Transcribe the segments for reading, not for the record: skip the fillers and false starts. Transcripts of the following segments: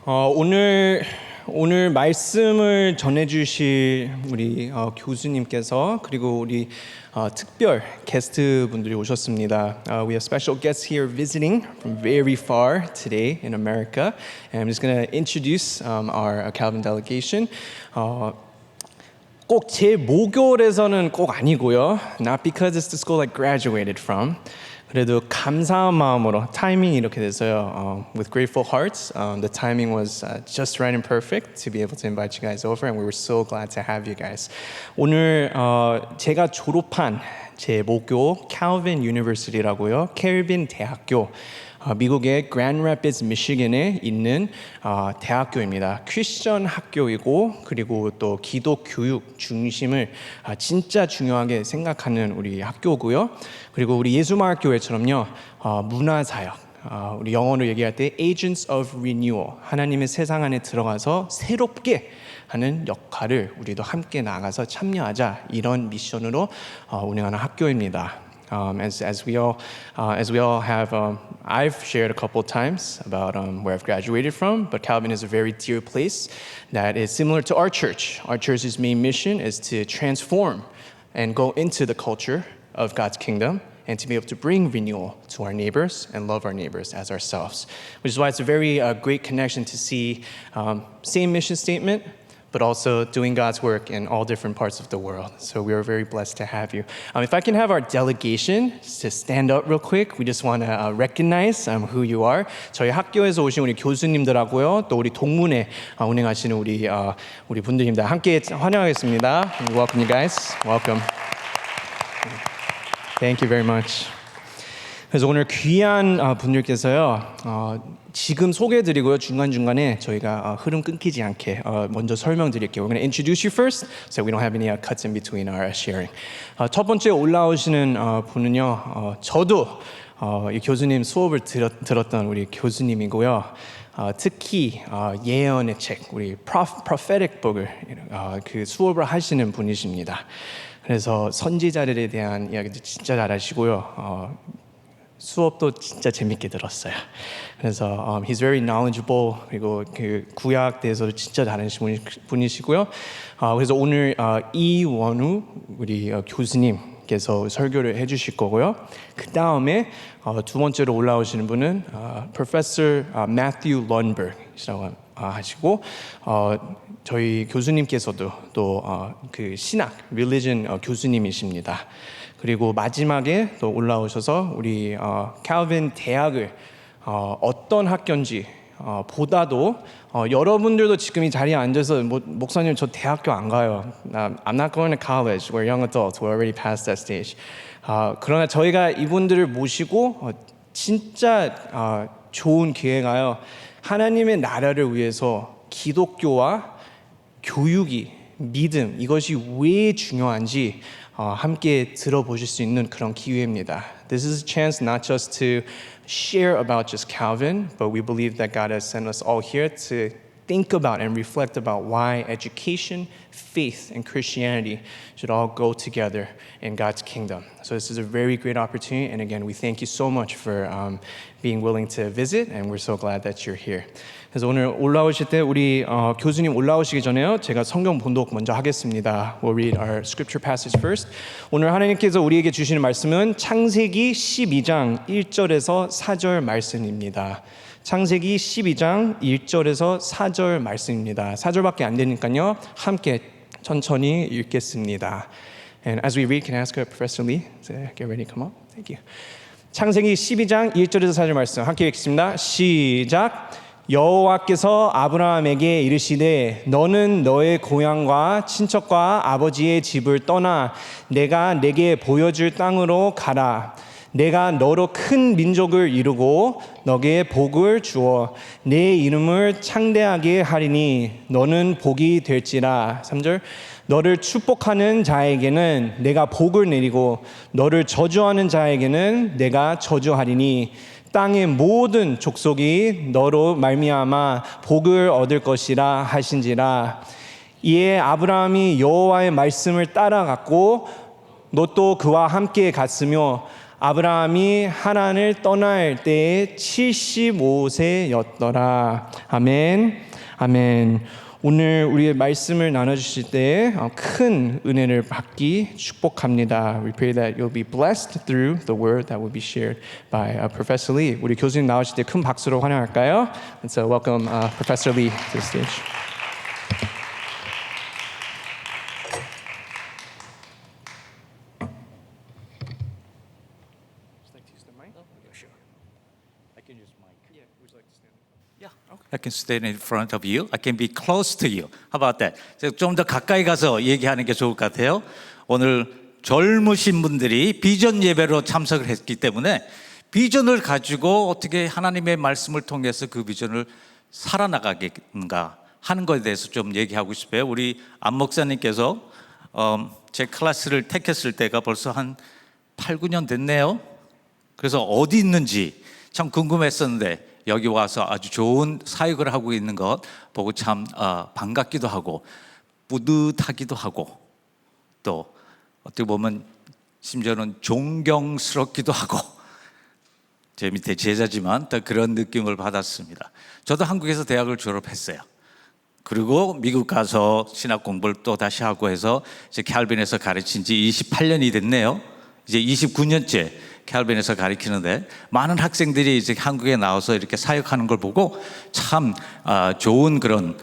오늘 말씀을 전해주실 우리 교수님께서 그리고 우리 특별 게스트 분들이 오셨습니다. We have special guests here visiting from very far today in America, and I'm just going to introduce our Calvin delegation. 꼭 제 모교에서는 꼭 아니고요. Not because it's the school I graduated from. 그래도 감사한 마음으로 타이밍이 이렇게 돼서요. With grateful hearts, the timing was just right and perfect to be able to invite you guys over, and we were so glad to have you guys. 오늘 제가 졸업한 제 모교 Calvin University라고요. 켈빈 대학교. 미국의 그랜드 래피드 미시건에 있는 대학교입니다. 크리스천 학교이고 그리고 또 기독 교육 중심을 진짜 중요하게 생각하는 우리 학교고요. 그리고 우리 예수마을교회처럼요. 문화사역, 우리 영어로 얘기할 때 Agents of Renewal, 하나님의 세상 안에 들어가서 새롭게 하는 역할을 우리도 함께 나가서 참여하자, 이런 미션으로 운영하는 학교입니다. As we all have, I've shared a couple of times about where I've graduated from, but Calvin is a very dear place that is similar to our church. Our church's main mission is to transform and go into the culture of God's kingdom and to be able to bring renewal to our neighbors and love our neighbors as ourselves. Which is why it's a very great connection to see same mission statement, but also doing God's work in all different parts of the world. So we are very blessed to have you. If I can have our delegation just to stand up real quick, we just want to recognize who you are. 저희 학교에서 오신 우리 교수님들하고요, 또 우리 동문회 운행하시는 우리 분들입니다. 함께 환영하겠습니다. Welcome you guys. Welcome. Thank you very much. 그래서 오늘 귀한 분들께서요, 지금 소개해드리고요, 중간중간에 저희가 흐름 끊기지 않게 먼저 설명드릴게요. We're going to introduce you first, so we don't have any cuts in between our sharing. 첫 번째 올라오시는 분은요, 저도 이 교수님 수업을 들었던 우리 교수님이고요. 특히 예언의 책, 우리 prophetic book을 그 수업을 하시는 분이십니다. 그래서 선지자들에 대한 이야기도 진짜 잘하시고요. 수업도 진짜 재밌게 들었어요. 그래서 he's very knowledgeable, 그리고 그 구약 대해서도 진짜 잘하시는 분이시고요. 그래서 오늘 이원우 우리 교수님께서 설교를 해주실 거고요. 그 다음에 두 번째로 올라오시는 분은 Professor Matthew Lundberg이라고 하시고, 저희 교수님께서도 또 그 신학, religion 교수님이십니다. 그리고 마지막에 또 올라오셔서 우리 칼빈 대학을 어떤 학교인지 보다도 여러분들도 지금 이 자리에 앉아서 목사님 저 대학교 안 가요. I'm not going to college. We're young adults. We're already past that stage. 그러나 저희가 이분들을 모시고 진짜 좋은 기회가요. 하나님의 나라를 위해서 기독교와 교육이, 믿음, 이것이 왜 중요한지 함께 들어보실 수 있는 그런 기회입니다. This is a chance not just to share about just Calvin, but we believe that God has sent us all here to think about and reflect about why education, faith, and Christianity should all go together in God's kingdom. So this is a very great opportunity, and again, we thank you so much for being willing to visit, and we're so glad that you're here. 그래서 오늘 올라오실 때 우리 교수님 올라오시기 전에요, 제가 성경 본독 먼저 하겠습니다. We'll read our scripture passage first. 오늘 하나님께서 우리에게 주시는 말씀은 창세기 12장 1절에서 4절 말씀입니다. 창세기 12장 1절에서 4절 말씀입니다. 4절밖에 안 되니까요, 함께 천천히 읽겠습니다. And as we read, can I ask Professor Lee to get ready to come up? Thank you. 창세기 12장 1절에서 4절 말씀 함께 읽겠습니다. 시작. 여호와께서 아브라함에게 이르시되 너는 너의 고향과 친척과 아버지의 집을 떠나 내가 내게 보여줄 땅으로 가라. 내가 너로 큰 민족을 이루고 너에게 복을 주어 내 이름을 창대하게 하리니 너는 복이 될지라. 3절. 너를 축복하는 자에게는 내가 복을 내리고 너를 저주하는 자에게는 내가 저주하리니 땅의 모든 족속이 너로 말미암아 복을 얻을 것이라 하신지라. 이에 아브라함이 여호와의 말씀을 따라갔고 롯도 그와 함께 갔으며 아브라함이 하란을 떠날 때에 75세였더라. 아멘. 아멘. 오늘 우리의 말씀을 나눠주실 때 큰 은혜를 받기 축복합니다. We pray that you'll be blessed through the word that will be shared by Professor Lee. 우리 교수님 나오실 때 큰 박수로 환영할까요? And so welcome Professor Lee to the stage. I can stand in front of you. I can be close to you. How about that? 좀 더 가까이 가서 얘기하는 게 좋을 것 같아요. 오늘 젊으신 분들이 비전 예배로 참석을 했기 때문에 비전을 가지고 어떻게 하나님의 말씀을 통해서 그 비전을 살아나가겠는가 하는 것에 대해서 좀 얘기하고 싶어요. 우리 안 목사님께서 제 클래스를 택했을 때가 벌써 한 8, 9년 됐네요. 그래서 어디 있는지 참 궁금했었는데 여기 와서 아주 좋은 사역을 하고 있는 것 보고 참 반갑기도 하고 뿌듯하기도 하고 또 어떻게 보면 심지어는 존경스럽기도 하고 제 밑에 제자지만 또 그런 느낌을 받았습니다. 저도 한국에서 대학을 졸업했어요. 그리고 미국 가서 신학 공부를 또 다시 하고 해서 이제 캘빈에서 가르친 지 28년이 됐네요. 이제 29년째 캘빈에서 가르치는데 많은 학생들이 이제 한국에 나와서 이렇게 사역하는 걸 보고 참 좋은 그런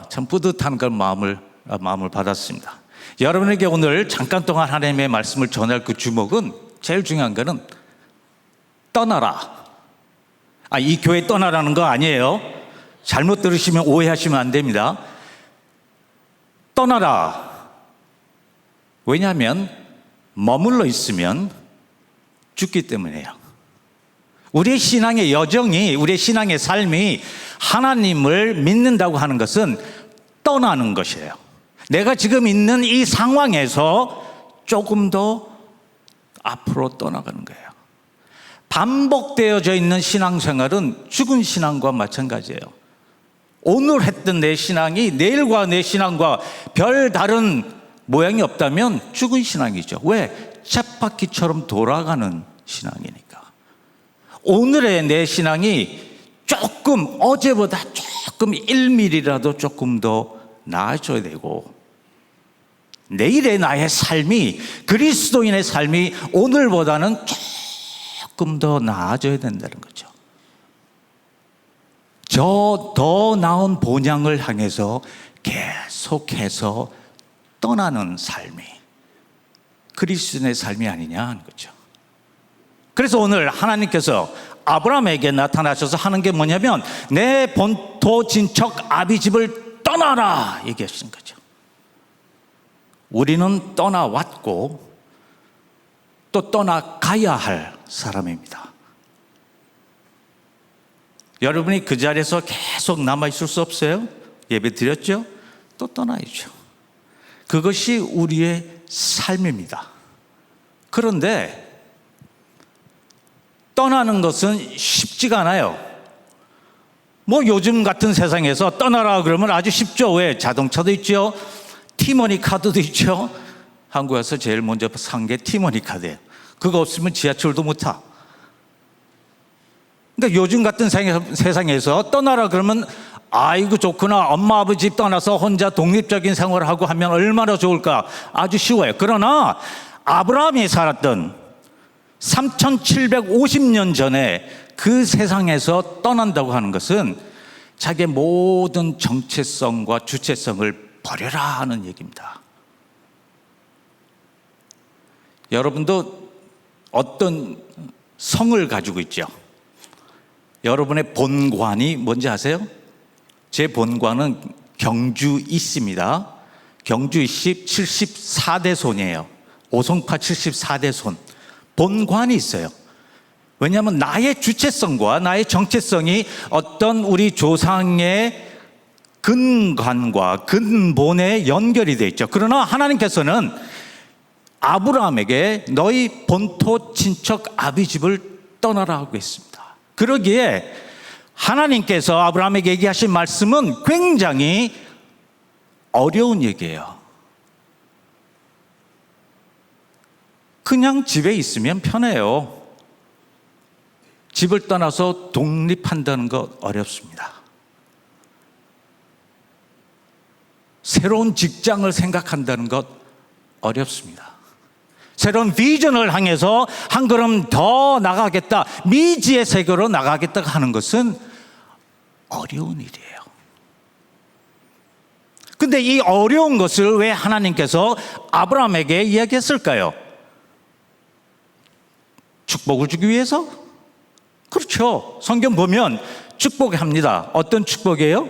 참 뿌듯한 그런 마음을 받았습니다. 여러분에게 오늘 잠깐 동안 하나님의 말씀을 전할 그 주목은 제일 중요한 거는 떠나라. 이 교회 떠나라는 거 아니에요. 잘못 들으시면 오해하시면 안 됩니다. 떠나라. 왜냐하면 머물러 있으면 죽기 때문이에요. 우리의 신앙의 여정이, 우리의 신앙의 삶이 하나님을 믿는다고 하는 것은 떠나는 것이에요. 내가 지금 있는 이 상황에서 조금 더 앞으로 떠나가는 거예요. 반복되어져 있는 신앙생활은 죽은 신앙과 마찬가지예요. 오늘 했던 내 신앙이 내일과 내 신앙과 별 다른 모양이 없다면 죽은 신앙이죠. 왜? 쳇바퀴처럼 돌아가는 신앙이니까. 오늘의 내 신앙이 조금 어제보다 조금 1mm라도 조금 더 나아져야 되고 내일의 나의 삶이 그리스도인의 삶이 오늘보다는 조금 더 나아져야 된다는 거죠. 저 더 나은 본향을 향해서 계속해서 떠나는 삶이 그리스도인의 삶이 아니냐 하는 거죠. 그래서 오늘 하나님께서 아브라함에게 나타나셔서 하는 게 뭐냐면 내 본토 친척 아비 집을 떠나라 얘기하시는 거죠. 우리는 떠나왔고 또 떠나가야 할 사람입니다. 여러분이 그 자리에서 계속 남아있을 수 없어요? 예배 드렸죠? 또 떠나야죠. 그것이 우리의 삶입니다. 그런데 떠나는 것은 쉽지가 않아요. 뭐 요즘 같은 세상에서 떠나라 그러면 아주 쉽죠. 왜? 자동차도 있죠. 티머니 카드도 있죠. 한국에서 제일 먼저 산 게 티머니 카드예요. 그거 없으면 지하철도 못 타. 그러니까 요즘 같은 세상에서 떠나라 그러면 아이고 좋구나. 엄마 아버지 집 떠나서 혼자 독립적인 생활을 하고 하면 얼마나 좋을까. 아주 쉬워요. 그러나 아브라함이 살았던 3750년 전에 그 세상에서 떠난다고 하는 것은 자기의 모든 정체성과 주체성을 버려라 하는 얘기입니다. 여러분도 어떤 성을 가지고 있죠. 여러분의 본관이 뭔지 아세요? 제 본관은 경주이씨입니다. 경주이씨 74대손이에요. 오성파 74대손. 본관이 있어요. 왜냐하면 나의 주체성과 나의 정체성이 어떤 우리 조상의 근간과 근본에 연결이 되어 있죠. 그러나 하나님께서는 아브라함에게 너희 본토 친척 아비 집을 떠나라 하고 있습니다. 그러기에 하나님께서 아브라함에게 얘기하신 말씀은 굉장히 어려운 얘기예요. 그냥 집에 있으면 편해요. 집을 떠나서 독립한다는 것 어렵습니다. 새로운 직장을 생각한다는 것 어렵습니다. 새로운 비전을 향해서 한 걸음 더 나가겠다, 미지의 세계로 나가겠다 하는 것은 어려운 일이에요. 근데 이 어려운 것을 왜 하나님께서 아브라함에게 이야기했을까요? 축복을 주기 위해서? 그렇죠. 성경 보면 축복합니다. 어떤 축복이에요?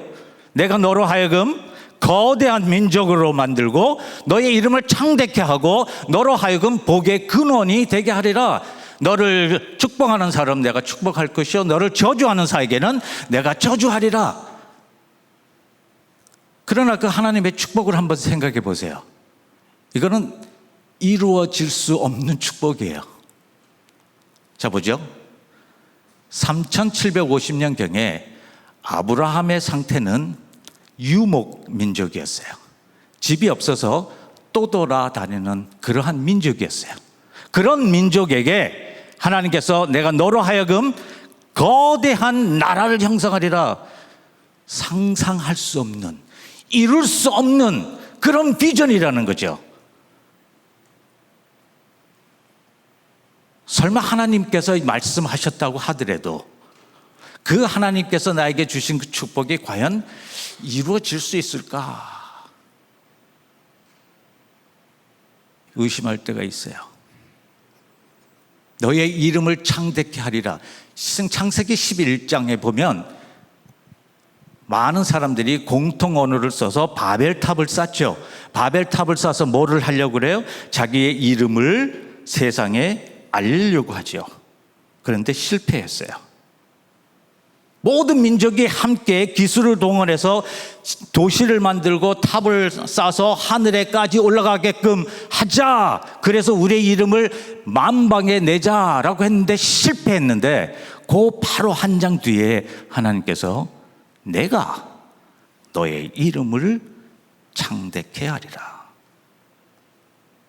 내가 너로 하여금 거대한 민족으로 만들고 너의 이름을 창대케 하고 너로 하여금 복의 근원이 되게 하리라. 너를 축복하는 사람 내가 축복할 것이요 너를 저주하는 자에게는 내가 저주하리라. 그러나 그 하나님의 축복을 한번 생각해 보세요. 이거는 이루어질 수 없는 축복이에요. 자, 보죠. 3750년경에 아브라함의 상태는 유목 민족이었어요. 집이 없어서 떠돌아다니는 그러한 민족이었어요. 그런 민족에게 하나님께서 내가 너로 하여금 거대한 나라를 형성하리라. 상상할 수 없는, 이룰 수 없는 그런 비전이라는 거죠. 설마 하나님께서 말씀하셨다고 하더라도 그 하나님께서 나에게 주신 그 축복이 과연 이루어질 수 있을까? 의심할 때가 있어요. 너의 이름을 창대케 하리라. 창세기 11장에 보면 많은 사람들이 공통 언어를 써서 바벨탑을 쌓죠. 바벨탑을 쌓아서 뭐를 하려고 그래요? 자기의 이름을 세상에 알리려고 하죠. 그런데 실패했어요. 모든 민족이 함께 기술을 동원해서 도시를 만들고 탑을 쌓아서 하늘에까지 올라가게끔 하자. 그래서 우리의 이름을 만방에 내자라고 했는데 실패했는데 그 바로 한 장 뒤에 하나님께서 내가 너의 이름을 창대케 하리라.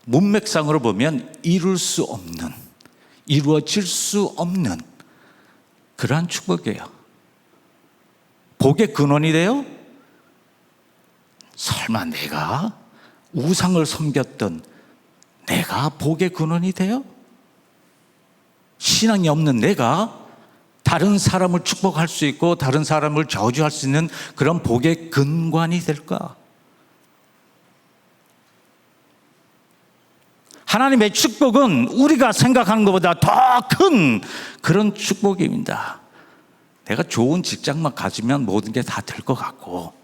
문맥상으로 보면 이룰 수 없는, 이루어질 수 없는 그러한 축복이에요. 복의 근원이 돼요? 설마 내가 우상을 섬겼던 내가 복의 근원이 돼요? 신앙이 없는 내가 다른 사람을 축복할 수 있고 다른 사람을 저주할 수 있는 그런 복의 근관이 될까? 하나님의 축복은 우리가 생각하는 것보다 더 큰 그런 축복입니다. 내가 좋은 직장만 가지면 모든 게 다 될 것 같고,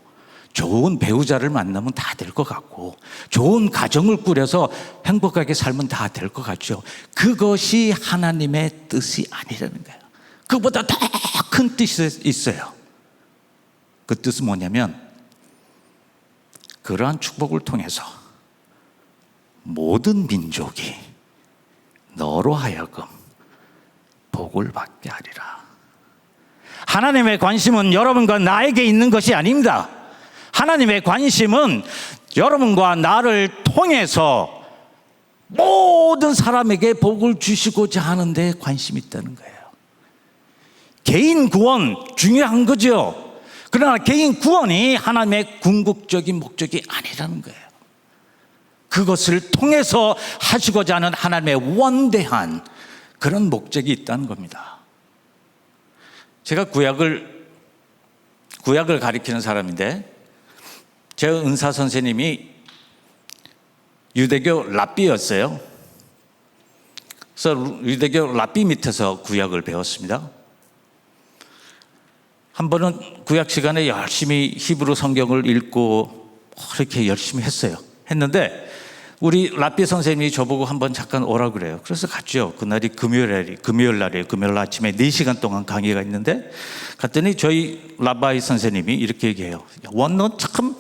좋은 배우자를 만나면 다 될 것 같고, 좋은 가정을 꾸려서 행복하게 살면 다 될 것 같죠. 그것이 하나님의 뜻이 아니라는 거예요. 그보다 더 큰 뜻이 있어요. 그 뜻은 뭐냐면 그러한 축복을 통해서 모든 민족이 너로 하여금 복을 받게 하리라. 하나님의 관심은 여러분과 나에게 있는 것이 아닙니다. 하나님의 관심은 여러분과 나를 통해서 모든 사람에게 복을 주시고자 하는데 관심이 있다는 거예요. 개인 구원 중요한 거죠. 그러나 개인 구원이 하나님의 궁극적인 목적이 아니라는 거예요. 그것을 통해서 하시고자 하는 하나님의 원대한 그런 목적이 있다는 겁니다. 제가 구약을 가리키는 사람인데, 제 은사 선생님이 유대교 랍비였어요. 그래서 유대교 랍비 밑에서 구약을 배웠습니다. 한 번은 구약 시간에 열심히 히브리 성경을 읽고 이렇게 열심히 했는데 우리 랍비 선생님이 저보고 한번 잠깐 오라 그래요. 그래서 갔죠. 그날이 금요일 날이에요. 금요일 아침에 4시간 동안 강의가 있는데 갔더니 저희 라바이 선생님이 이렇게 얘기해요. 원, 넌 참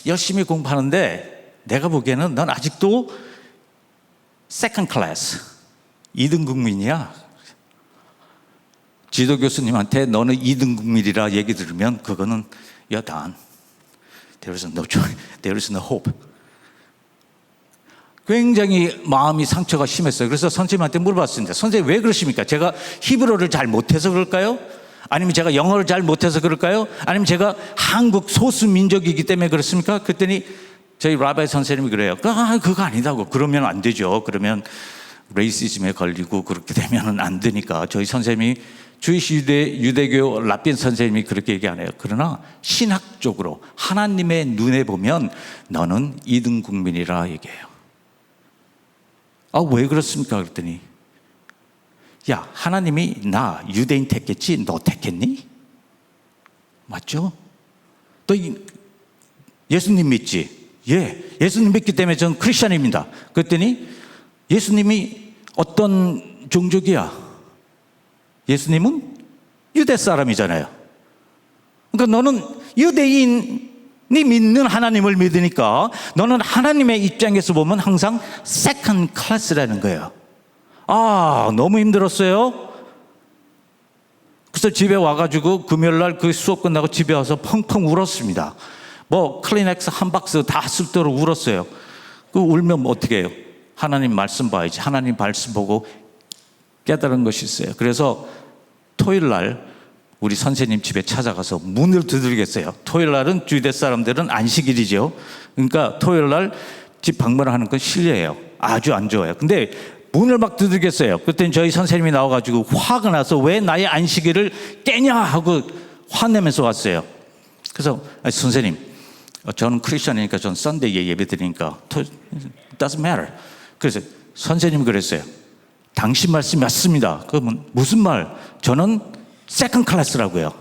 열심히 공부하는데 내가 보기에는 넌 아직도 세컨드 클래스 2등 국민이야. 지도 교수님한테 너는 2등 국민이라 얘기 들으면 그거는 you're done. There is no hope. 굉장히 마음이 상처가 심했어요. 그래서 선생님한테 물어봤습니다. 선생님 왜 그러십니까? 제가 히브리어를 잘 못해서 그럴까요? 아니면 제가 영어를 잘 못해서 그럴까요? 아니면 제가 한국 소수 민족이기 때문에 그렇습니까? 그랬더니 저희 라바이 선생님이 그래요. 그거 아니다고. 그러면 안 되죠. 그러면 레이시즘에 걸리고 그렇게 되면 안 되니까. 저희 선생님이 주이시 유대교 라빈 선생님이 그렇게 얘기 안 해요. 그러나 신학적으로 하나님의 눈에 보면 너는 2등 국민이라 얘기해요. 왜 그렇습니까? 그랬더니 야, 하나님이 나 유대인 택했지 너 택했니? 맞죠? 너 예수님 믿지? 예, 예수님 믿기 때문에 전 크리스천입니다. 그랬더니 예수님이 어떤 종족이야? 예수님은 유대 사람이잖아요. 그러니까 너는 유대인이 믿는 하나님을 믿으니까 너는 하나님의 입장에서 보면 항상 세컨드 클래스라는 거예요. 너무 힘들었어요. 그래서 집에 와가지고 금요일날 그 수업 끝나고 집에 와서 펑펑 울었습니다. 클리넥스 한 박스 다 쓸도록 울었어요. 울면 어떻게 해요? 하나님 말씀 봐야지. 하나님 말씀 보고 깨달은 것이 있어요. 그래서 토요일날 우리 선생님 집에 찾아가서 문을 두들겼어요. 토요일날은 유대 사람들은 안식일이죠. 그러니까 토요일날 집 방문하는 건 실례예요. 아주 안 좋아요. 근데 문을 막 두들겼어요. 그때 저희 선생님이 나와가지고 화가 나서 왜 나의 안식일을 깨냐 하고 화내면서 왔어요. 그래서 선생님, 저는 크리스천이니까 전 썬데이에 예배 드리니까 doesn't matter. 그래서 선생님이 그랬어요. 당신 말씀이 맞습니다. 그러면 무슨 말? 저는 세컨드 클래스라고요.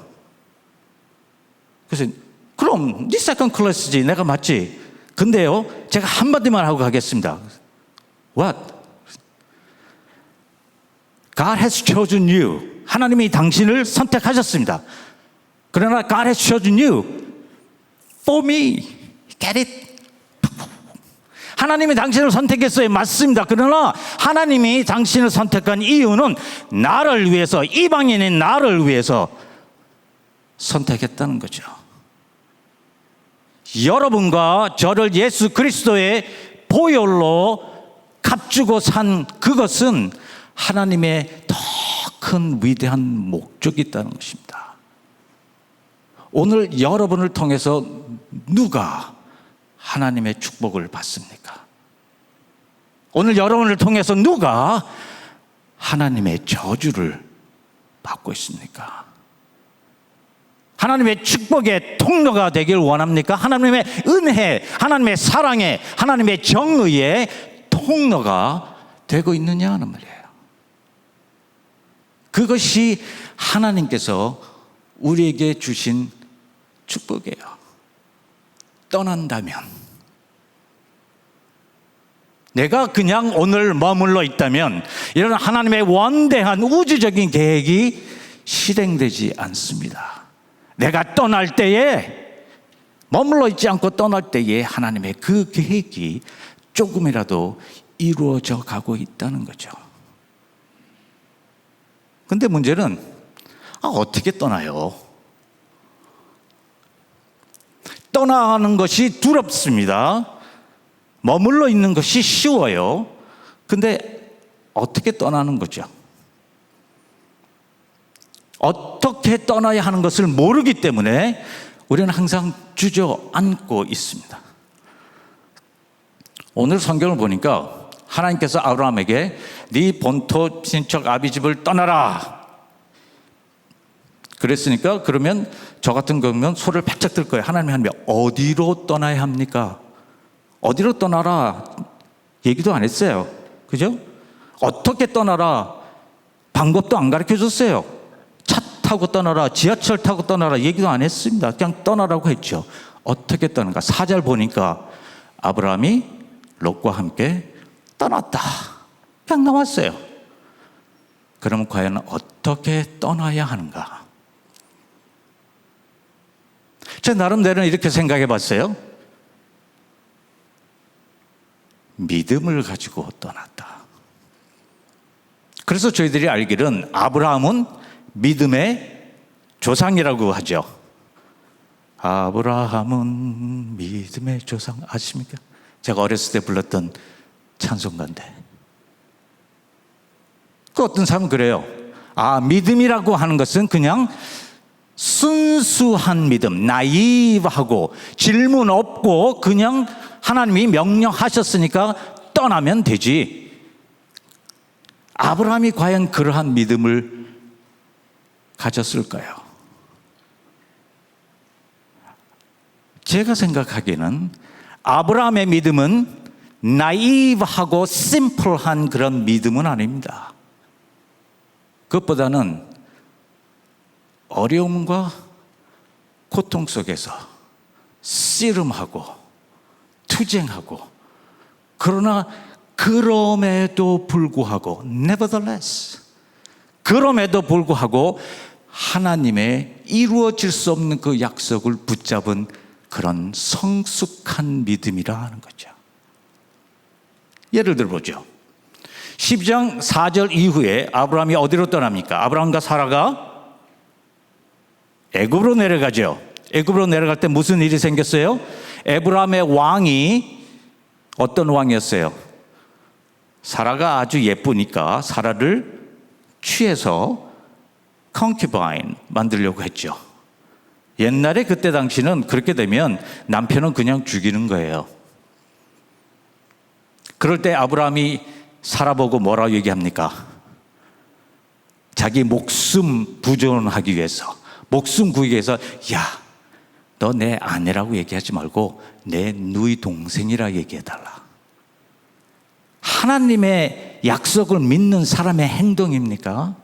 그래서 그럼 네 세컨드 클래스지 내가 맞지. 근데요 제가 한마디만 하고 가겠습니다. What? God has chosen you. 하나님이 당신을 선택하셨습니다. 그러나 God has chosen you for me. Get it? 하나님이 당신을 선택했어요. 맞습니다. 그러나 하나님이 당신을 선택한 이유는 나를 위해서, 이방인인 나를 위해서 선택했다는 거죠. 여러분과 저를 예수 그리스도의 보혈로 값주고 산 그것은 하나님의 더 큰 위대한 목적이 있다는 것입니다. 오늘 여러분을 통해서 누가 하나님의 축복을 받습니까? 오늘 여러분을 통해서 누가 하나님의 저주를 받고 있습니까? 하나님의 축복의 통로가 되길 원합니까? 하나님의 은혜, 하나님의 사랑에, 하나님의 정의의 통로가 되고 있느냐 하는 말이에요. 그것이 하나님께서 우리에게 주신 축복이에요. 떠난다면, 내가 그냥 오늘 머물러 있다면 이런 하나님의 원대한 우주적인 계획이 실행되지 않습니다. 내가 떠날 때에, 머물러 있지 않고 떠날 때에 하나님의 그 계획이 조금이라도 이루어져 가고 있다는 거죠. 근데 문제는 어떻게 떠나요? 떠나는 것이 두렵습니다. 머물러 있는 것이 쉬워요. 근데 어떻게 떠나는 거죠? 어떻게 떠나야 하는 것을 모르기 때문에 우리는 항상 주저앉고 있습니다. 오늘 성경을 보니까 하나님께서 아브라함에게 네 본토 친척 아비집을 떠나라 그랬으니까, 그러면 저 같은 경우는 소를 바짝 들 거예요. 하나님이 어디로 떠나야 합니까? 어디로 떠나라 얘기도 안 했어요. 그죠? 어떻게 떠나라 방법도 안 가르쳐 줬어요. 차 타고 떠나라, 지하철 타고 떠나라 얘기도 안 했습니다. 그냥 떠나라고 했죠. 어떻게 떠나는가? 4절 보니까 아브라함이 롯과 함께 떠났다. 그냥 나왔어요. 그러면 과연 어떻게 떠나야 하는가? 제 나름대로는 이렇게 생각해 봤어요. 믿음을 가지고 떠났다. 그래서 저희들이 알기는 아브라함은 믿음의 조상이라고 하죠. 아브라함은 믿음의 조상 아십니까? 제가 어렸을 때 불렀던 찬송가인데. 그 어떤 사람은 그래요. 믿음이라고 하는 것은 그냥 순수한 믿음, 나이브하고 질문 없고 그냥 하나님이 명령하셨으니까 떠나면 되지. 아브라함이 과연 그러한 믿음을 가졌을까요? 제가 생각하기에는 아브라함의 믿음은 나이브하고 심플한 그런 믿음은 아닙니다. 그것보다는 어려움과 고통 속에서 씨름하고 투쟁하고, 그러나 그럼에도 불구하고 nevertheless, 그럼에도 불구하고 하나님의 이루어질 수 없는 그 약속을 붙잡은 그런 성숙한 믿음이라 하는 거죠. 예를 들어보죠. 12장 4절 이후에 아브라함이 어디로 떠납니까? 아브라함과 사라가 애굽으로 내려가죠. 애굽으로 내려갈 때 무슨 일이 생겼어요? 아브라함의 왕이 어떤 왕이었어요? 사라가 아주 예쁘니까 사라를 취해서 concubine 만들려고 했죠. 옛날에 그때 당시는 그렇게 되면 남편은 그냥 죽이는 거예요. 그럴 때 아브라함이 사라 보고 뭐라고 얘기합니까? 자기 목숨 부존하기 위해서, 목숨 구하기 위해서, 야, 너 내 아내라고 얘기하지 말고 내 누이 동생이라 얘기해달라. 하나님의 약속을 믿는 사람의 행동입니까?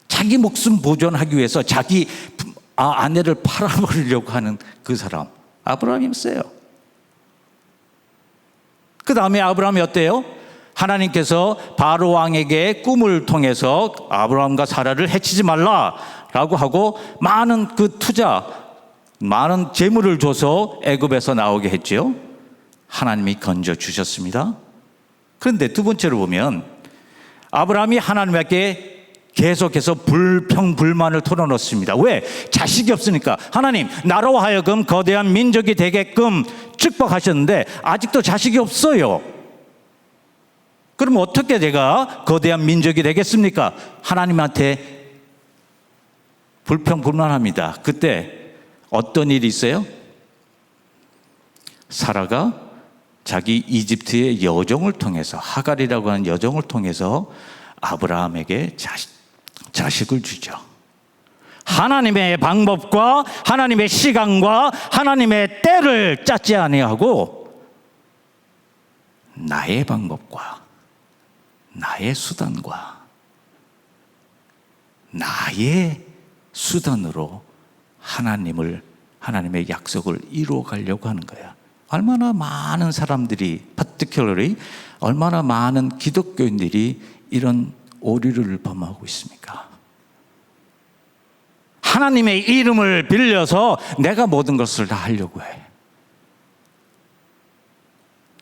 자기 목숨 보존하기 위해서 자기 아내를 팔아버리려고 하는 그 사람, 아브라함이었어요. 그 다음에 아브라함이 어때요? 하나님께서 바로 왕에게 꿈을 통해서 아브라함과 사라를 해치지 말라라고 하고 많은 그 투자, 많은 재물을 줘서 애굽에서 나오게 했죠. 하나님이 건져 주셨습니다. 그런데 두 번째로 보면 아브라함이 하나님께 계속해서 불평불만을 털어놓습니다. 왜? 자식이 없으니까. 하나님, 나로 하여금 거대한 민족이 되게끔 축복하셨는데 아직도 자식이 없어요. 그럼 어떻게 내가 거대한 민족이 되겠습니까? 하나님한테 불평불만합니다. 그때 어떤 일이 있어요? 사라가 자기 이집트의 여종을 통해서, 하갈이라고 하는 여종을 통해서 아브라함에게 자식을 주죠. 하나님의 방법과 하나님의 시간과 하나님의 때를 짜지 아니하고 나의 방법과 나의 수단과 나의 수단으로 하나님의 약속을 이루어 가려고 하는 거야. 얼마나 많은 사람들이, particularly 얼마나 많은 기독교인들이 이런 오류를 범하고 있습니까? 하나님의 이름을 빌려서 내가 모든 것을 다 하려고 해.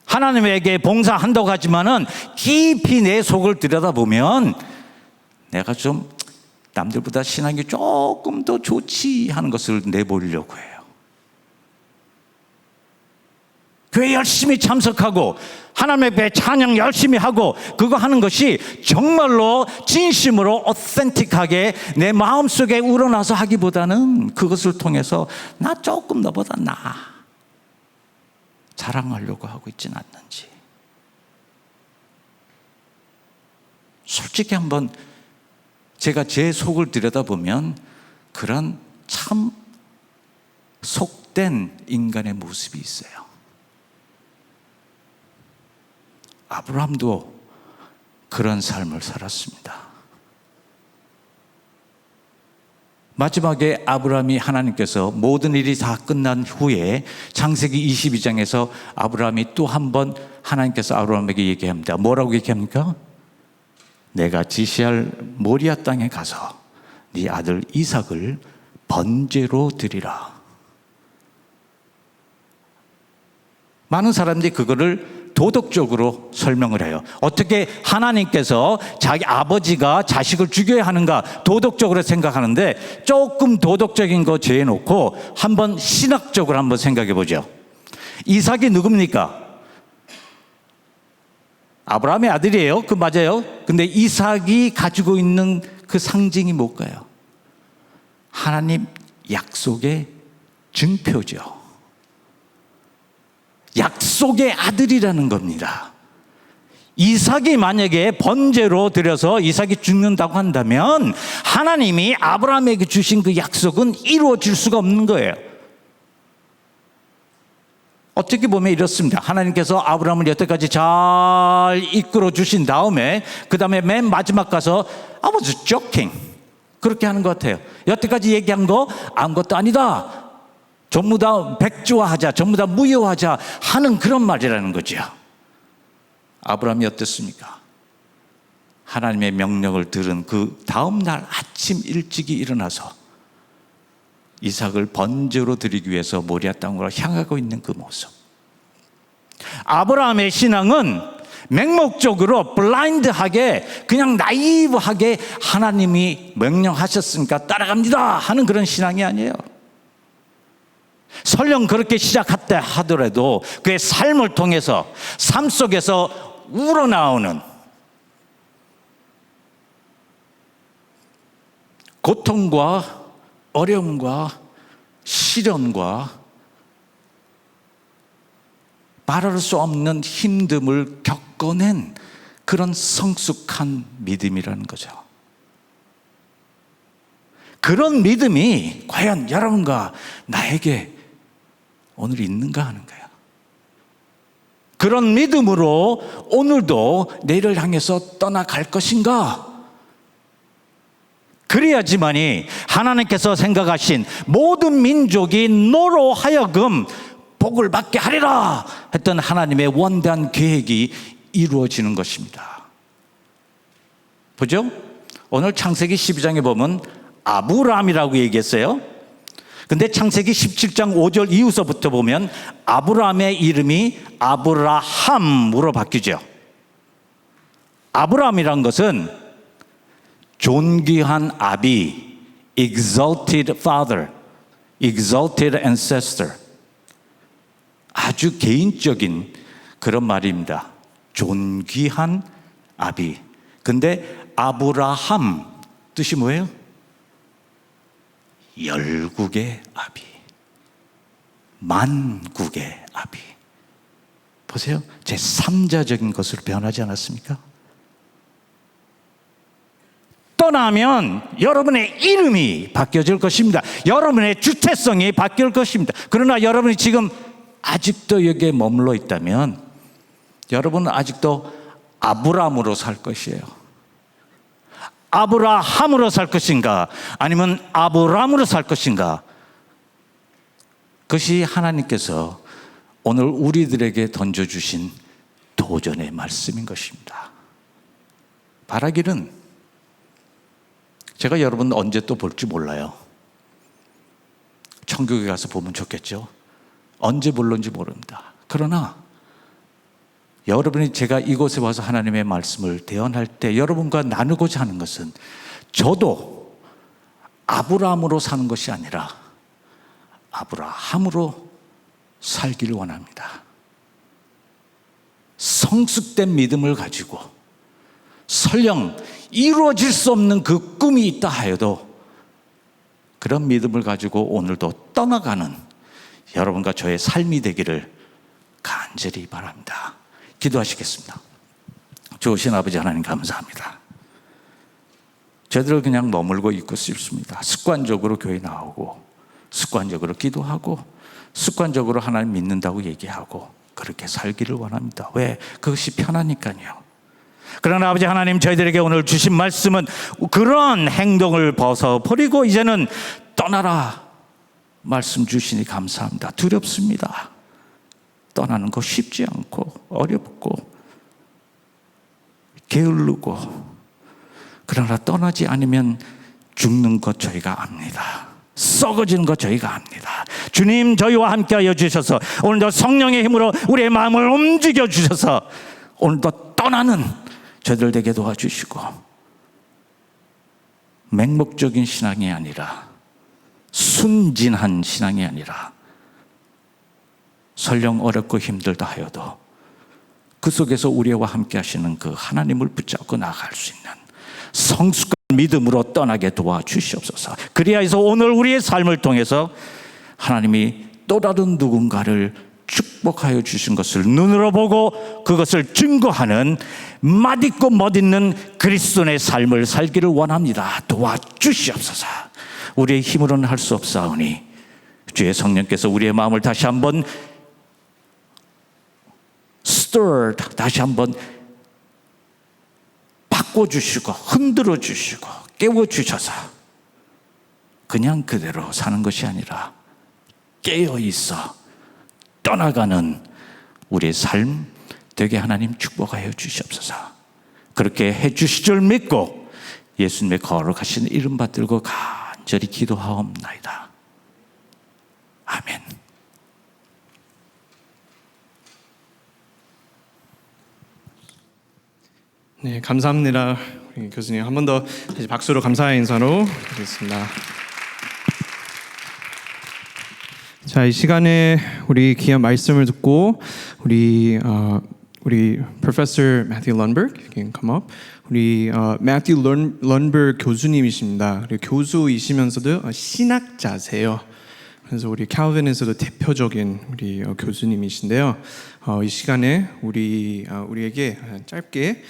하나님에게 봉사한다고 하지만은 깊이 내 속을 들여다보면 내가 좀 남들보다 신앙이 조금 더 좋지 하는 것을 내보려고 해요. 교회 열심히 참석하고 하나님의 배 찬양 열심히 하고 그거 하는 것이 정말로 진심으로 어센틱하게 내 마음속에 우러나서 하기보다는 그것을 통해서 나 조금 너보다 나아 자랑하려고 하고 있지는 않는지. 솔직히 한번 제가 제 속을 들여다보면 그런 참 속된 인간의 모습이 있어요. 아브라함도 그런 삶을 살았습니다. 마지막에 아브라함이 하나님께서 모든 일이 다 끝난 후에 창세기 22장에서 아브라함이 또 한 번 하나님께서 아브라함에게 얘기합니다. 뭐라고 얘기합니까? 내가 지시할 모리아 땅에 가서 네 아들 이삭을 번제로 드리라. 많은 사람들이 그거를 도덕적으로 설명을 해요. 어떻게 하나님께서 자기 아버지가 자식을 죽여야 하는가 도덕적으로 생각하는데 조금 도덕적인 거 제해놓고 한번 신학적으로 한번 생각해 보죠. 이삭이 누굽니까? 아브라함의 아들이에요. 그 맞아요. 근데 이삭이 가지고 있는 그 상징이 뭘까요? 하나님 약속의 증표죠. 약속의 아들이라는 겁니다. 이삭이 만약에 번제로 드려서 이삭이 죽는다고 한다면 하나님이 아브라함에게 주신 그 약속은 이루어질 수가 없는 거예요. 어떻게 보면 이렇습니다. 하나님께서 아브라함을 여태까지 잘 이끌어 주신 다음에 그 다음에 맨 마지막 가서 I was joking 그렇게 하는 것 같아요. 여태까지 얘기한 거 아무것도 아니다. 전부 다 백지화하자, 전부 다 무효하자 하는 그런 말이라는 거죠. 아브라함이 어땠습니까? 하나님의 명령을 들은 그 다음 날 아침 일찍이 일어나서 이삭을 번제로 드리기 위해서 모리아 땅으로 향하고 있는 그 모습. 아브라함의 신앙은 맹목적으로 블라인드하게 그냥 나이브하게 하나님이 명령하셨으니까 따라갑니다 하는 그런 신앙이 아니에요. 설령 그렇게 시작했다 하더라도 그의 삶을 통해서 삶 속에서 우러나오는 고통과 어려움과 시련과 말할 수 없는 힘듦을 겪어낸 그런 성숙한 믿음이라는 거죠. 그런 믿음이 과연 여러분과 나에게 오늘 있는가 하는 거예요. 그런 믿음으로 오늘도 내일을 향해서 떠나갈 것인가? 그래야지만이 하나님께서 생각하신 모든 민족이 너로 하여금 복을 받게 하리라 했던 하나님의 원대한 계획이 이루어지는 것입니다. 보죠? 오늘 창세기 12장에 보면 아브람이라고 얘기했어요. 근데 창세기 17장 5절 이후서부터 보면 아브람의 이름이 아브라함으로 바뀌죠. 아브람이란 것은 존귀한 아비, exalted father, exalted ancestor. 아주 개인적인 그런 말입니다. 존귀한 아비. 근데 아브라함 뜻이 뭐예요? 열국의 아비, 만국의 아비. 보세요. 제 3자적인 것으로 변하지 않았습니까? 떠나면 여러분의 이름이 바뀌어질 것입니다. 여러분의 주체성이 바뀔 것입니다. 그러나 여러분이 지금 아직도 여기에 머물러 있다면 여러분은 아직도 아브람으로 살 것이에요. 아브라함으로 살 것인가 아니면 아브람으로 살 것인가, 그것이 하나님께서 오늘 우리들에게 던져주신 도전의 말씀인 것입니다. 바라기는 제가 여러분 언제 또 볼지 몰라요. 천국에 가서 보면 좋겠죠. 언제 볼런지 모릅니다. 그러나 여러분이 제가 이곳에 와서 하나님의 말씀을 대언할 때 여러분과 나누고자 하는 것은 저도 아브라함으로 사는 것이 아니라 아브라함으로 살기를 원합니다. 성숙된 믿음을 가지고 설령 이루어질 수 없는 그 꿈이 있다 하여도 그런 믿음을 가지고 오늘도 떠나가는 여러분과 저의 삶이 되기를 간절히 바랍니다. 기도하시겠습니다. 좋으신 아버지 하나님 감사합니다. 저희들 그냥 머물고 있고 싶습니다. 습관적으로 교회 나오고 습관적으로 기도하고 습관적으로 하나님 믿는다고 얘기하고 그렇게 살기를 원합니다. 왜? 그것이 편하니까요. 그러나 아버지 하나님, 저희들에게 오늘 주신 말씀은 그런 행동을 벗어버리고 이제는 떠나라 말씀 주시니 감사합니다. 두렵습니다. 떠나는 거 쉽지 않고 어렵고 게을르고, 그러나 떠나지 않으면 죽는 것 저희가 압니다. 썩어지는 것 저희가 압니다. 주님, 저희와 함께하여 주셔서 오늘도 성령의 힘으로 우리의 마음을 움직여 주셔서 오늘도 떠나는 저희들 되게 도와주시고, 맹목적인 신앙이 아니라 순진한 신앙이 아니라 설령 어렵고 힘들다 하여도 그 속에서 우리와 함께 하시는 그 하나님을 붙잡고 나아갈 수 있는 성숙한 믿음으로 떠나게 도와주시옵소서. 그리하여서 오늘 우리의 삶을 통해서 하나님이 또 다른 누군가를 축복하여 주신 것을 눈으로 보고 그것을 증거하는 맛있고 멋있는 그리스도인의 삶을 살기를 원합니다. 도와주시옵소서. 우리의 힘으로는 할 수 없사오니 주의 성령께서 우리의 마음을 다시 한번 stirred, 다시 한번 바꿔주시고 흔들어 주시고 깨워주셔서 그냥 그대로 사는 것이 아니라 깨어있어 떠나가는 우리의 삶 되게 하나님 축복하여 주시옵소서. 그렇게 해주실 줄 믿고 예수님의 거룩하신 이름 받들고 간절히 기도하옵나이다. 아멘. 네, 감사합니다. 우리 교수님 한 번 더 다시 박수로 감사의 인사로 드리겠습니다. 자, 이 시간에 우리 귀한 말씀을 듣고 우리 Professor Matthew Lundberg, you can come up. 우리 Matthew Lundberg 교수님이십니다. 교수이시면서도 신학자세요. 그래서 우리 칼빈에서도 대표적인 우리 교수님이신데요. 이 시간에 우리에게 짧게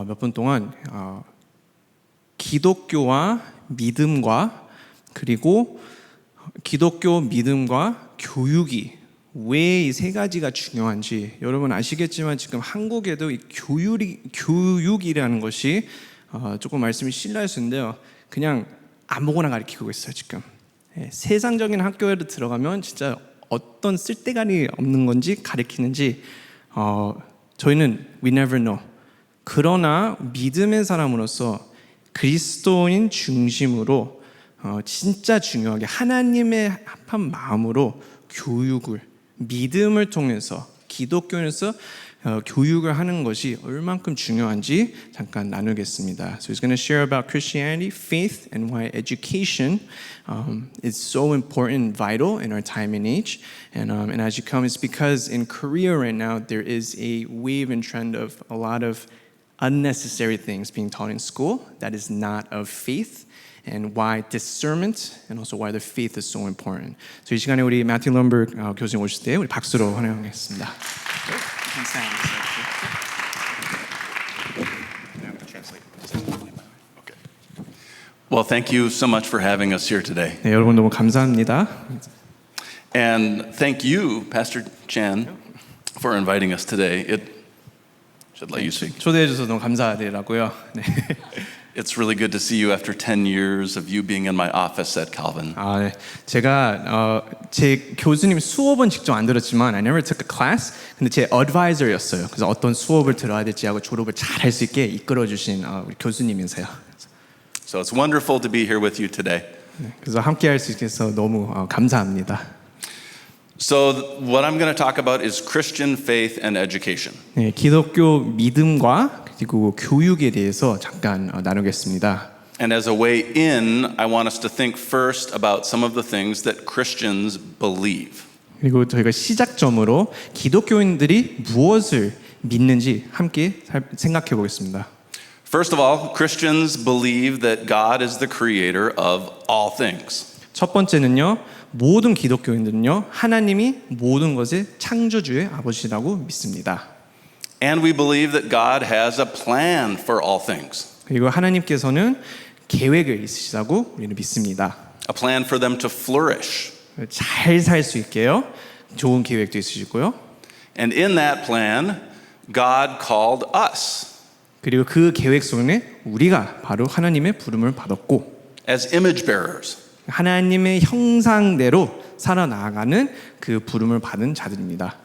몇 분 동안 기독교와 믿음과 그리고 기독교 믿음과 교육이 왜 이 세 가지가 중요한지 여러분 아시겠지만 지금 한국에도 이 교육이라는 것이 조금 말씀이 실례할 수 있는데요. 그냥 아무거나 가르치고 있어요 지금. 세상적인 학교에 들어가면 진짜 어떤 쓸데감이 없는 건지 가르치는지 저희는 we never know. 그러나 믿음의 사람으로서 그리스도인 중심으로 진짜 중요하게 하나님의 합한 마음으로 교육을 믿음을 통해서 기독교에서 교육을 하는 것이 얼만큼 중요한지 잠깐 나누겠습니다. So he's going to share about Christianity, faith, and why education is so important and vital in our time and age. And as you come, it's because in Korea right now there is a wave and trend of a lot of unnecessary things being taught in school that is not of faith. And why discernment and also why the faith is so important. So 이 시간에 우리 매튜 럼버그 교수님 오실 때 우리 박수로 환영하겠습니다. Well, thank you so much for having us here today. 네, 여러분 너무 감사합니다. And thank you, Pastor Chan, for inviting us today. It should let you speak. 초대해 주셔서 너무 감사드리고요. 네. It's really good to see you after 10 years of you being in my office at Calvin. 네. 제가 제 교수님 수업은 직접 안 들었지만 I never took a class. 근데 제 advisor였어요. 그래서 어떤 수업을 들어야 될지 하고 졸업을 잘 할 수 있게 이끌어 주신 우리 교수님이세요. So it's wonderful to be here with you today. 네, 그래서 함께 할 수 있어서 너무 감사합니다. So what I'm going to talk about is Christian faith and education. 네, 기독교 믿음과 그리고 교육에 대해서 잠깐 나누겠습니다. And as a way in, I want us to think first about some of the things that Christians believe. 그리고 저희가 시작점으로 기독교인들이 무엇을 믿는지 함께 생각해 보겠습니다. First of all, Christians believe that God is the creator of all things. 첫 번째는요, 모든 기독교인들은요, 하나님이 모든 것의 창조주의 아버지라고 믿습니다. And we believe that God has a plan for all things. 그리고 하나님께서는 계획을 있으시다고 우리는 믿습니다. A plan for them to flourish. 잘 살 수 있게요. 좋은 계획도 있으시고요. And in that plan, God called us 그리고 그 계획 속에 우리가 바로 하나님의 부름을 받았고 as image bearers. 하나님의 형상대로 살아나가는 그 부름을 받은 자들입니다.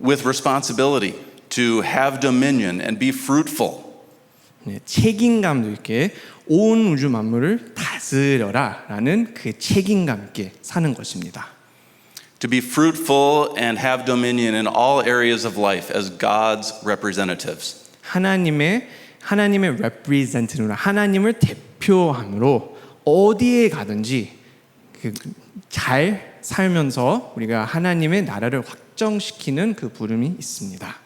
With responsibility to have dominion and be fruitful. 네, 책임감도 있게 온 우주 만물을 다스려라라는 그 책임감 있게 사는 것입니다. To be fruitful and have dominion in all areas of life as God's representatives. 하나님의 representative로 하나님을 대표함으로 어디에 가든지 잘 살면서 우리가 하나님의 나라를 확정시키는 그 부름이 있습니다.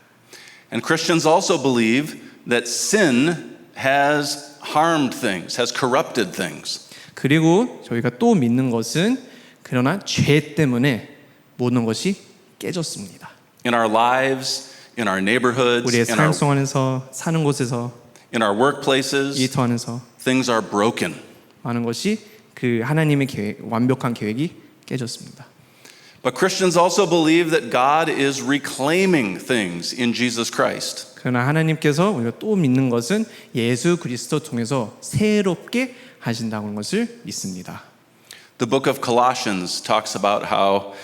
And Christians also believe that sin has harmed things, has corrupted things. 그리고 저희가 또 믿는 것은 그러나 죄 때문에 모든 것이 깨졌습니다. In our lives, in our neighborhoods, 우리의 삶 속에서 사는 곳에서 in our workplaces, 일터 안에서 things are broken. 많은 것이 그 하나님의 계획, 완벽한 계획이 깨졌습니다. But Christians also believe that God is reclaiming things in Jesus Christ. 그러나 하나님께서 우리가 또 믿는 것은 예수 그리스도 통해서 새롭게 하신다는 것을 믿습니다. The book of Colossians talks about how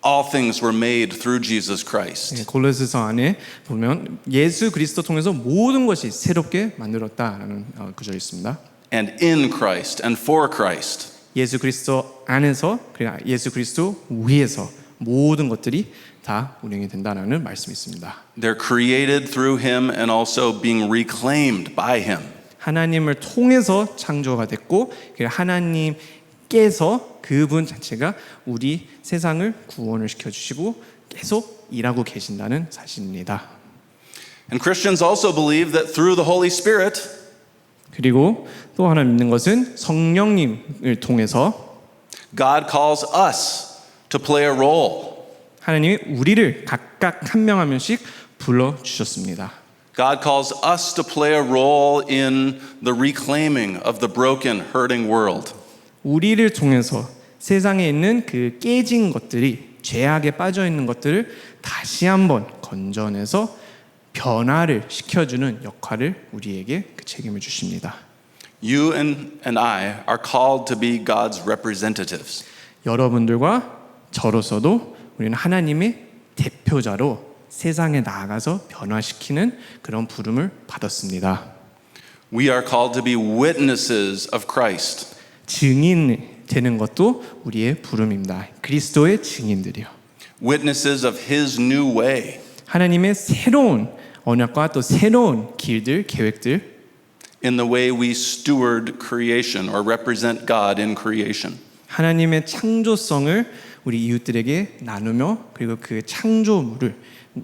all things were made through Jesus Christ. 골로새서 안에 보면 예수 그리스도 통해서 모든 것이 새롭게 만들었다라는 구절이 있습니다. And in Christ and for Christ. 예수 그리스도 안에서 그리고 예수 그리스도 위에서 모든 것들이 다 운행이 된다는 말씀이 있습니다. They're created through him and also being reclaimed by him. 하나님을 통해서 창조가 됐고 하나님께서 그분 자체가 우리 세상을 구원을 시켜주시고 계속 일하고 계신다는 사실입니다. And Christians also believe that through the Holy Spirit, 그리고 또 하나 믿는 것은 성령님을 통해서 God calls us to play a role. 하나님이 우리를 각각 한 명 한 명씩 불러주셨습니다. God calls us to play a role in the reclaiming of the broken, hurting world. 우리를 통해서 세상에 있는 그 깨진 것들이 죄악에 빠져 있는 것들을 다시 한번 건져내서 변화를 시켜주는 역할을 우리에게 그 책임을 주십니다. You and I are called to be God's representatives. 여러분들과 저로서도 우리는 하나님의 대표자로 세상에 나아가서 변화시키는 그런 부름을 받았습니다. We are called to be witnesses of Christ. 증인 되는 것도 우리의 부름입니다. 그리스도의 증인들이요. Witnesses of His new way. 하나님의 새로운 언약과 또 새로운 길들, 계획들 In the way we steward creation or represent God in creation. 하나님의 창조성을 우리 이웃들에게 나누며 그리고 그 창조물을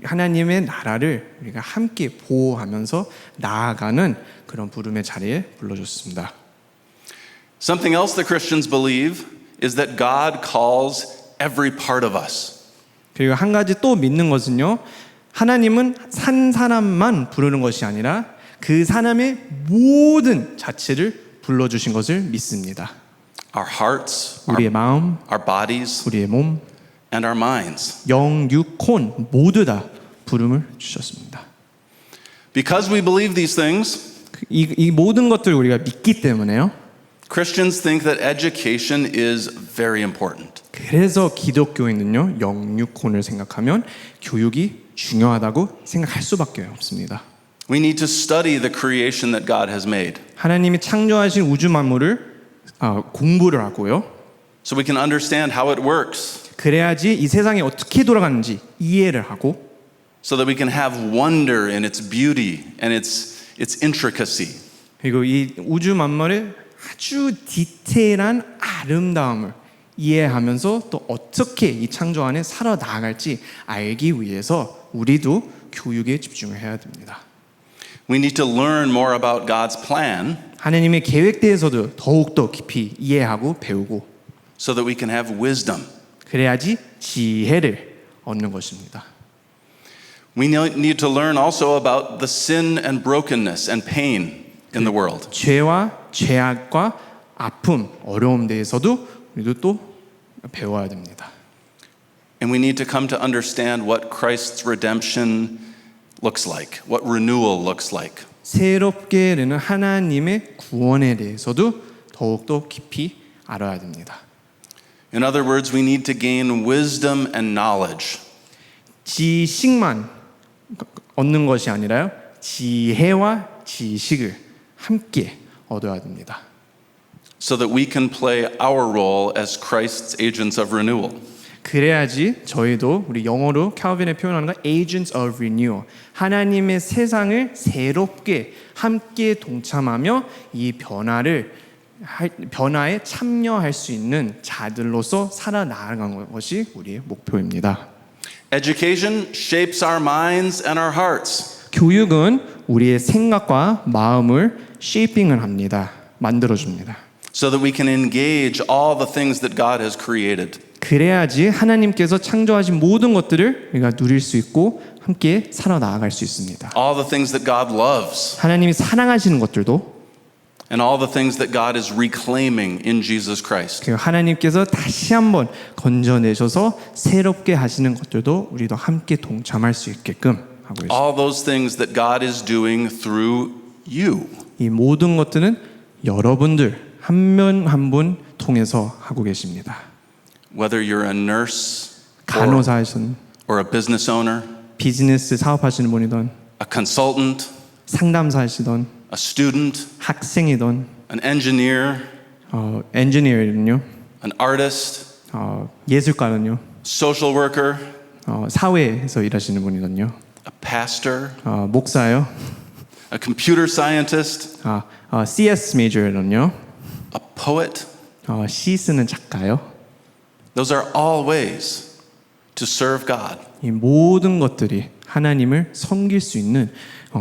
하나님의 나라를 우리가 함께 보호하면서 나아가는 그런 부름의 자리에 불러줬습니다. Something else that Christians believe is that God calls every part of us. 그리고 한 가지 또 믿는 것은요. 하나님은 산 사람만 부르는 것이 아니라 그 사람의 모든 자체를 불러주신 것을 믿습니다. Our hearts, 우리의 마음, our bodies, 우리의 몸, and our minds. 영, 육, 혼 모두 다 부름을 주셨습니다. Because we believe these things, 이 모든 것들을 우리가 믿기 때문에요. Christians think that education is very important. 그래서 기독교인은요. 영, 육, 혼을 생각하면 교육이 중요하다고 생각할 수밖에 없습니다. We need to study the creation that God has made 하나님이 창조하신 우주 만물을 공부를 하고요. so we can understand how it works, 그래야지 이 세상이 어떻게 돌아가는지 이해를 하고 so that we can have wonder in its beauty and its intricacy. 그리고 이 우주 만물의 아주 디테일한 아름다움을 이해하면서 또 어떻게 이 창조 안에 살아나갈지 알기 위해서 우리도 교육에 집중을 해야 됩니다. We need to learn more about God's plan 하나님의 계획에 대해서도 더욱더 깊이 이해하고 배우고 so that we can have wisdom. 그래야지 지혜를 얻는 것입니다. We need to learn also about the sin and brokenness and pain in the world. 죄와 죄악과 아픔, 어려움 대해서도 우리도 또 배워야 됩니다. And we need to come to understand what Christ's redemption looks like, what renewal looks like. 새롭게 되는 하나님의 구원에 대해서도 더욱더 깊이 알아야 됩니다. In other words, we need to gain wisdom and knowledge 지식만 얻는 것이 아니라요. 지혜와 지식을 함께 얻어야 됩니다. so that we can play our role as Christ's agents of renewal. 그래야지 저희도 우리 영어로 칼빈의 표현하는 거 agents of renewal 하나님의 세상을 새롭게 함께 동참하며 이 변화에 참여할 수 있는 자들로서 살아나가는 것이 우리의 목표입니다. Education shapes our minds and our hearts. 교육은 우리의 생각과 마음을 쉐이핑을 합니다. 만들어줍니다. So that we can engage all the things that God has created. 그래야지 하나님께서 창조하신 모든 것들을 우리가 누릴 수 있고 함께 살아나갈 수 있습니다. All the things that God loves. 하나님이 사랑하시는 것들도 And all the things that God is reclaiming in Jesus Christ. 그리고 하나님께서 다시 한번 건져내셔서 새롭게 하시는 것들도 우리도 함께 동참할 수 있게끔 하고 있습니다. All those things that God is doing through you. 이 모든 것들은 여러분들 한 명 한 분 통해서 하고 계십니다. Whether you're a nurse 간호사이든 or a business owner, 비즈니스 사업하시는 분이든 a consultant, 상담사이시든 a student, 학생이든 an engineer, 엔지니어는요, an artist, 예술가는요, social worker, 사회에서 일하시는 분이든요, a pastor, 목사요, a computer scientist, CS 메이저는요, a poet. 시 쓰는 작가요. Those are all ways to serve God. 이 모든 것들이 하나님을 섬길 수 있는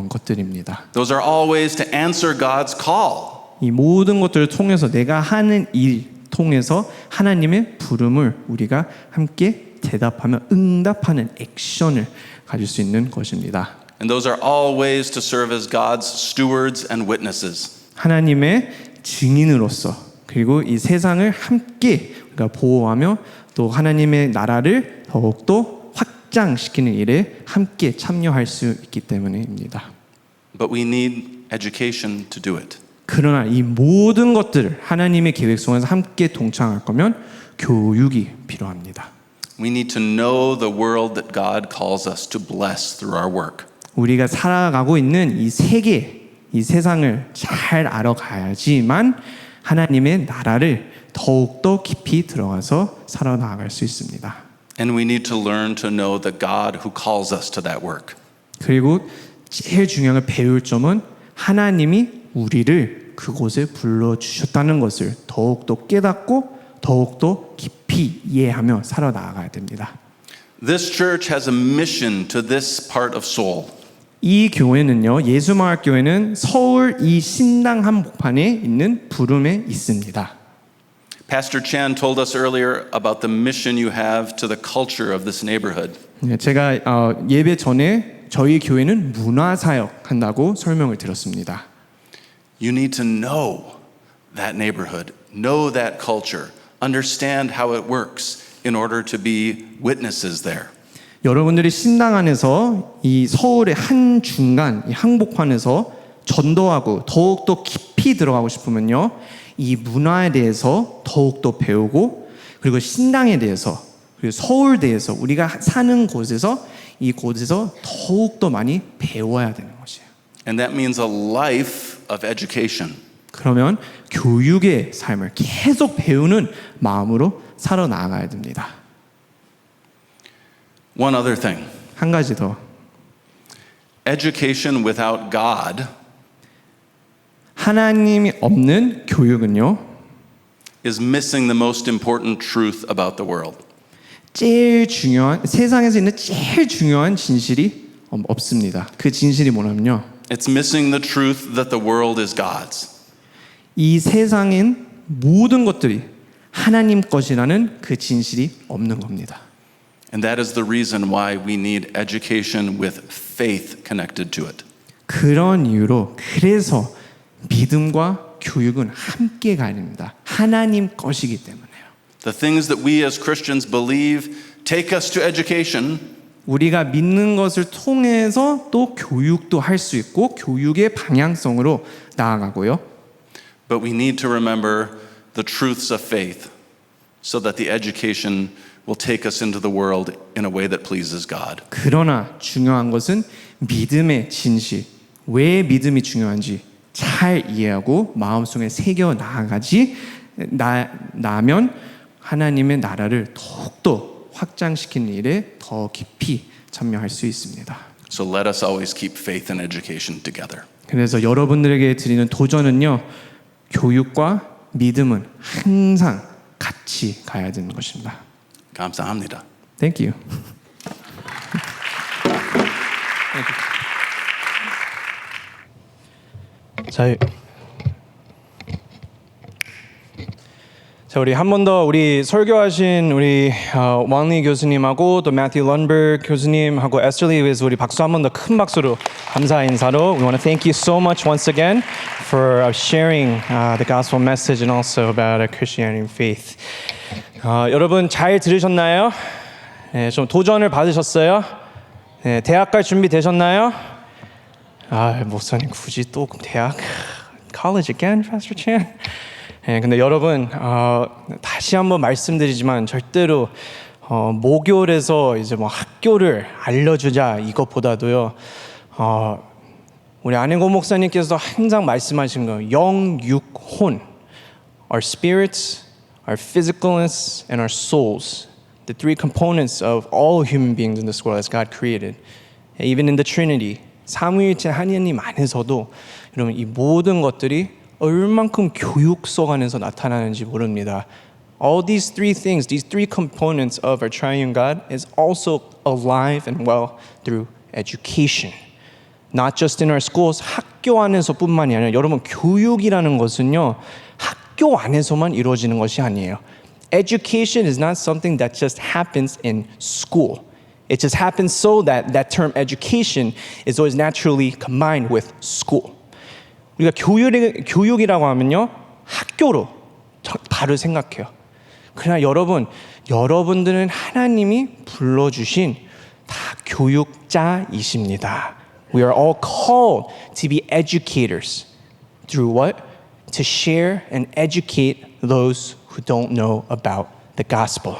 것들입니다. Those are all ways to answer God's call. 이 모든 것들을 통해서 내가 하는 일 통해서 하나님의 부름을 우리가 함께 대답하며 응답하는 액션을 가질 수 있는 것입니다. And those are all ways to serve as God's stewards and witnesses. 하나님의 증인으로서 그리고 이 세상을 함께 우리가 보호하며 또 하나님의 나라를 더욱더 확장시키는 일에 함께 참여할 수 있기 때문입니다. But we need education to do it. 그러나 이 모든 것들을 하나님의 계획 속에서 함께 동참할 거면 교육이 필요합니다. We need to know the world that God calls us to bless through our work. 우리가 살아가고 있는 이 세계, 이 세상을 잘 알아가야지만 하나님의 나라를 더욱더 깊이 들어가서 살아나갈 수 있습니다. And we need to learn to know the God who calls us to that work. 그리고 제일 중요한 걸 배울 점은 하나님이 우리를 그곳에 불러주셨다는 것을 더욱더 깨닫고 더욱더 깊이 이해하며 살아나가야 됩니다. This church has a mission to this part of Seoul. 이 교회는요, 예수마을교회는 서울 이 신당 한복판에 있는 부름에 있습니다. Pastor Chan told us earlier about the mission you have to the culture of this neighborhood. 제가 예배 전에 저희 교회는 문화사역 한다고 설명을 드렸습니다. You need to know that neighborhood, know that culture, understand how it works in order to be witnesses there. 여러분들이 신당 안에서 이 서울의 한 중간, 이 한복판에서 전도하고 더욱더 깊이 들어가고 싶으면요, 이 문화에 대해서 더욱더 배우고 그리고 신당에 대해서 그리고 서울대에서 우리가 사는 곳에서 이곳에서 더욱더 많이 배워야 되는 것이에요. And that means a life of education. 그러면 교육의 삶을 계속 배우는 마음으로 살아나가야 됩니다. One other thing. 한 가지 더. Education without God 하나님이 없는 교육은요, is missing the most important truth about the world. 제일 중요한, 세상에서 있는 제일 중요한 진실이 없습니다. 그 진실이 뭐냐면요, It's missing the truth that the world is God's. 이 세상엔 모든 것들이 하나님 것이라는 그 진실이 없는 겁니다. And that is the reason why we need education with faith connected to it. 그런 이유로 그래서 믿음과 교육은 함께 가야 됩니다. 하나님 것이기 때문에요. The things that we as Christians believe take us to education, 우리가 믿는 것을 통해서 또 교육도 할 수 있고 교육의 방향성으로 나아가고요. but we need to remember the truths of faith so that the education will take us into the world in a way that pleases God. 그러나 중요한 것은 믿음의 진실, 왜 믿음이 중요한지 잘 이해하고 마음속에 새겨 나면 하나님의 나라를 더욱더 확장시키는 일에 더 깊이 참여할 수 있습니다. So let us always keep faith and education together. 그래서 여러분들에게 드리는 도전은요, 교육과 믿음은 항상 같이 가야 되는 것입니다. 감사합니다. Thank you. 자, 우리 한 번 더 우리 설교하신 우리 왕리 교수님하고 또 매튜 런버그 교수님하고 에스터리 위해서 우리 박수 한 번 더 큰 박수로 감사 인사로 We want to thank you so much once again for sharing the gospel message and also about Christianity and faith. 여러분 잘 들으셨나요? 네, 좀 도전을 받으셨어요? 네, 대학 갈 준비 되셨나요? 목사님 굳이 또 대학? College again, Pastor Chan? 네, 근데 여러분 다시 한번 말씀드리지만 절대로 모교에서 이제 뭐 학교를 알려주자 이것보다도요 우리 안행고 목사님께서 항상 말씀하신 거 영육혼, our spirits, our physicalness, and our souls, the three components of all human beings in this world as God created, even in the Trinity, 삼위일체 하나님 안에서도 여러분 이 모든 것들이 얼만큼 교육석 안에서 나타나는지 모릅니다. All these three things, these three components of our triune God is also alive and well through education. Not just in our schools, 학교 안에서뿐만이 아니라 여러분 교육이라는 것은요 학교 안에서만 이루어지는 것이 아니에요. Education is not something that just happens in school. It just happens so that that term education is always naturally combined with school. 우리가 교육이라고 하면요 학교로 바로 생각해요. 그러나 여러분들은 하나님이 불러주신 다 교육자이십니다. We are all called to be educators. Through what? To share and educate those who don't know about the gospel.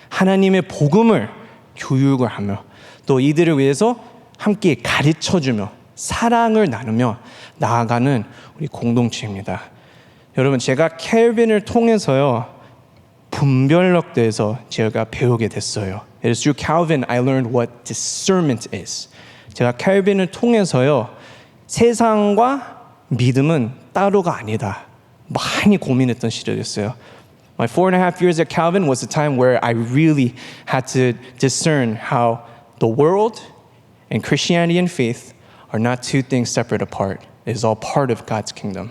하나님의 복음을 교육을 하며 또 이들을 위해서 함께 가르쳐주며 사랑을 나누며 나아가는 우리 공동체입니다. 여러분 제가 켈빈을 통해서요 분별력에 대해서 제가 배우게 됐어요. It is through Calvin I learned what discernment is. 제가 켈빈을 통해서요 세상과 믿음은 따로가 아니다. 많이 고민했던 시절이었어요. My 4.5 years at Calvin was a time where I really had to discern how the world and Christianity and faith are not two things separate apart. It is all part of God's kingdom.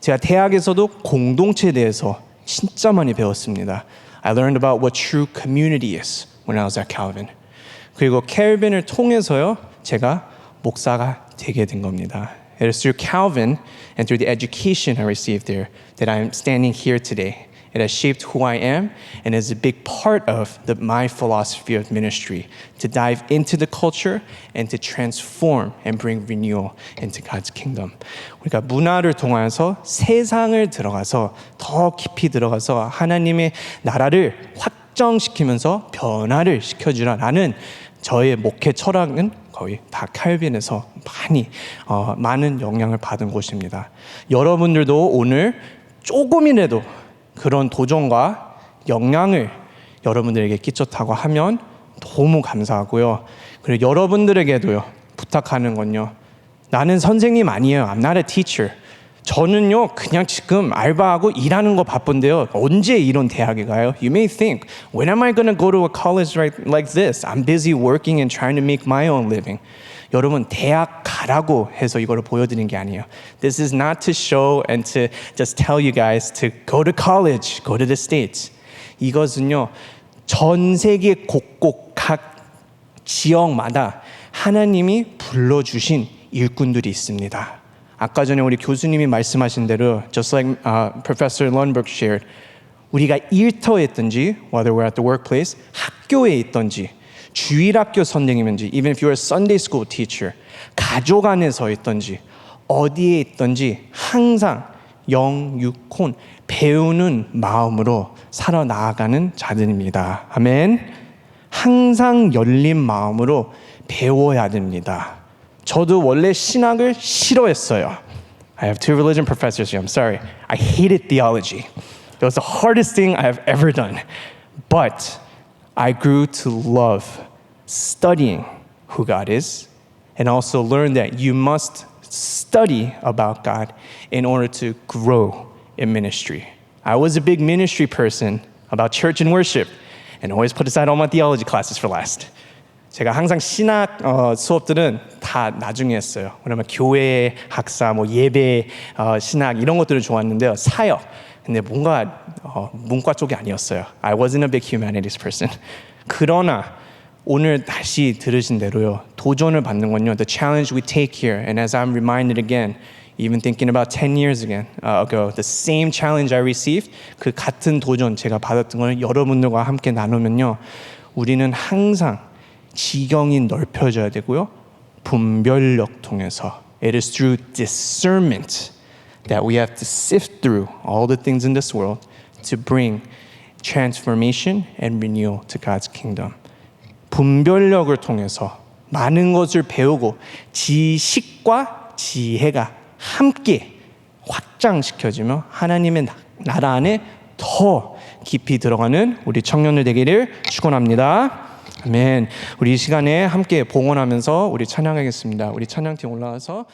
제가 대학에서도 공동체에 대해서 진짜 많이 배웠습니다. I learned about what true community is when I was at Calvin. 그리고 켈빈을 통해서요, 제가 목사가 되게 된 겁니다. It is through Calvin and through the education I received there that I am standing here today. It has shaped who I am and is a big part of my philosophy of ministry, to dive into the culture and to transform and bring renewal into God's kingdom. 우리가 문화를 통해서 세상을 들어가서 더 깊이 들어가서 하나님의 나라를 확정시키면서 변화를 시켜주라라는 저의 목회 철학은 거의 다 칼빈에서 많은 영향을 받은 곳입니다. 여러분들도 오늘 조금이라도 그런 도전과 영향을 여러분들에게 끼쳤다고 하면 너무 감사하고요. 그리고 여러분들에게도요 부탁하는 건요. 나는 선생님 아니에요. I'm not a teacher. 저는요 그냥 지금 알바하고 일하는 거 바쁜데요. 언제 이런 대학에 가요? You may think, when am I going to go to a college like this? I'm busy working and trying to make my own living. 여러분 대학 가라고 해서 이거를 보여드리는 게 아니에요. This is not to show and to just tell you guys to go to college, go to the States. 이것은요 전 세계 곳곳 각 지역마다 하나님이 불러주신 일꾼들이 있습니다. 아까 전에 우리 교수님이 말씀하신 대로 just like Professor Lundberg shared, 우리가 일터에 있든지 whether we're at the workplace, 학교에 있든지 주일학교 선생님인지 even if you're a Sunday school teacher, 가족 안에서 있든지 어디에 있든지 항상 영육혼 배우는 마음으로 살아나가는 자들입니다. 아멘. 항상 열린 마음으로 배워야 됩니다. 저도 원래 신학을 싫어했어요. I have two religion professors here. I'm sorry. I hated theology. It was the hardest thing I have ever done. But I grew to love studying who God is and also learn that you must study about God in order to grow in ministry. I was a big ministry person about church and worship and always put aside all my theology classes for last. 제가 항상 신학 수업들은 다 다 나중에 했어요. 그러면 교회 학사, 뭐 예배, 신학 이런 것들을 좋았는데요. 사역. 근데 뭔가 문과 쪽이 아니었어요. I wasn't a big humanities person. 그러나 오늘 다시 들으신 대로요. 도전을 받는 건요. The challenge we take here, and as I'm reminded again, even thinking about 10 years ago, the same challenge I received, 그 같은 도전 제가 받았던 거는 여러분들과 함께 나누면요. 우리는 항상 지경이 넓혀져야 되고요. 분별력 통해서 it is through discernment that we have to sift through all the things in this world to bring transformation and renewal to God's kingdom. 분별력을 통해서 많은 것을 배우고 지식과 지혜가 함께 확장시켜지며 하나님의 나라 안에 더 깊이 들어가는 우리 청년들 되기를 축원합니다. 아멘. 우리 이 시간에 함께 봉헌하면서 우리 찬양하겠습니다. 우리 찬양팀 올라와서